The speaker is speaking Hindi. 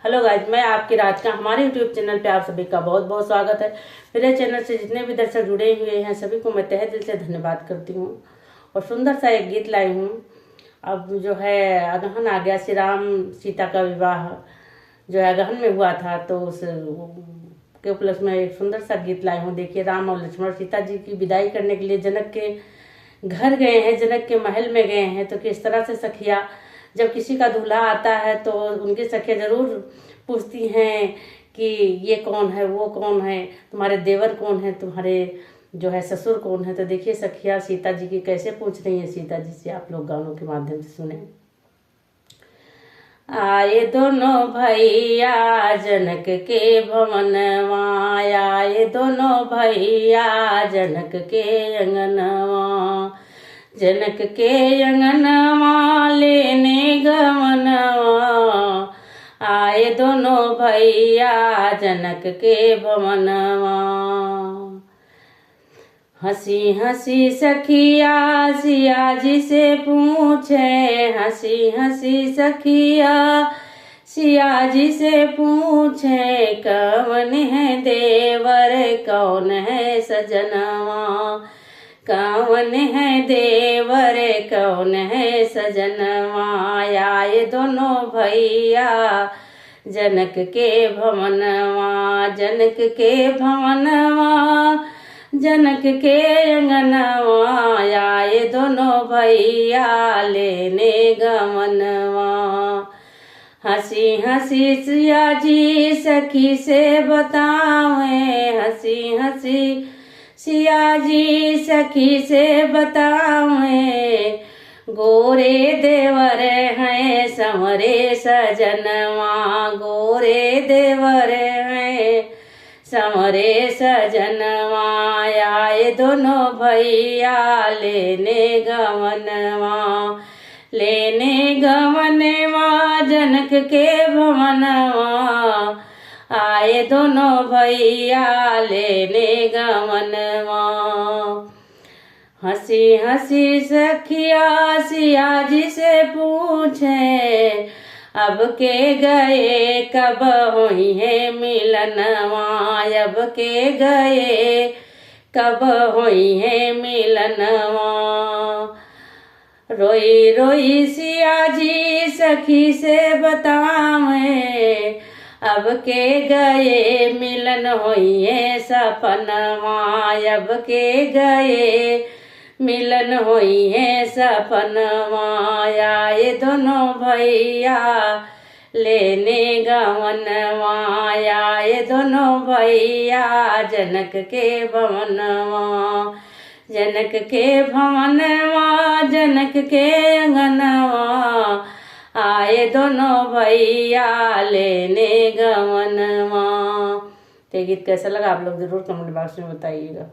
हेलो गाइज, मैं आपकी राधिका। हमारे यूट्यूब चैनल पे आप सभी का बहुत बहुत स्वागत है। मेरे चैनल से जितने भी दर्शक जुड़े हुए हैं सभी को मैं तहे दिल से धन्यवाद करती हूँ। और सुंदर सा एक गीत लाई हूँ। अब जो है अगहन आ गया, श्री राम सीता का विवाह जो है अगहन में हुआ था, तो उस के उपलक्ष्य में एक सुंदर सा गीत लाई हूँ। देखिए, राम और लक्ष्मण सीता जी की विदाई करने के लिए जनक के घर गए हैं, जनक के महल में गए हैं। तो किस तरह से सखिया, जब किसी का दूल्हा आता है तो उनकी सखिया जरूर पूछती हैं कि ये कौन है, वो कौन है, तुम्हारे देवर कौन है, तुम्हारे जो है ससुर कौन है। तो देखिए सखिया सीता जी की कैसे पूछ रही है सीता जी से, आप लोग गानों के माध्यम से सुने। आए दोनों भैया जनक के भवनवा, आए दोनों भैया जनक के अंगनवा, जनक के अंगनवा लेने गवनवा। आए दोनों भैया जनक के भवनवा। हंसी हंसी सखिया सिया जी से पूछे, हंसी हंसी सखिया सिया जी से पूछे, कौन है देवर कौन है सजनवा, कौन है देवर कौन है सजनवा। आए दोनों भैया जनक के भवनवा, जनक के भवनवा, जनक के अंगनवा। आए दोनों भैया लेने गमनवा। हंसी हंसी सिया जी सखी से बतावे, हंसी हंसी सिया जी सखी से बतावे, गोरे देवर हैं संवरे सजनवा, गोरे देवर हैं संवरे सजनवा। आए दोनों भैया लेने गवनवा, लेने गवनवा जनक के भवनवा। आए दोनों भैया लेने गवनवा। हंसी हंसी सखिया सिया जी से पूछे, अब के गए कब हुई है मिलनवा, अब के गए कब हुई है मिलनवा। रोई रोई सिया जी सखी से बतावे, अब के गए मिलन हुई है सपनवा, अब के गए मिलन हुई है सपनवा। आए दोनों भैया लेने गवनवा, आए दोनों भैया जनक के भवनवा, जनक के भवनवा, जनक के अंगनवा। आए दोनों भैया लेने गवनवा। तो गीत कैसा लगा आप लोग जरूर कमेंट बॉक्स में बताइएगा।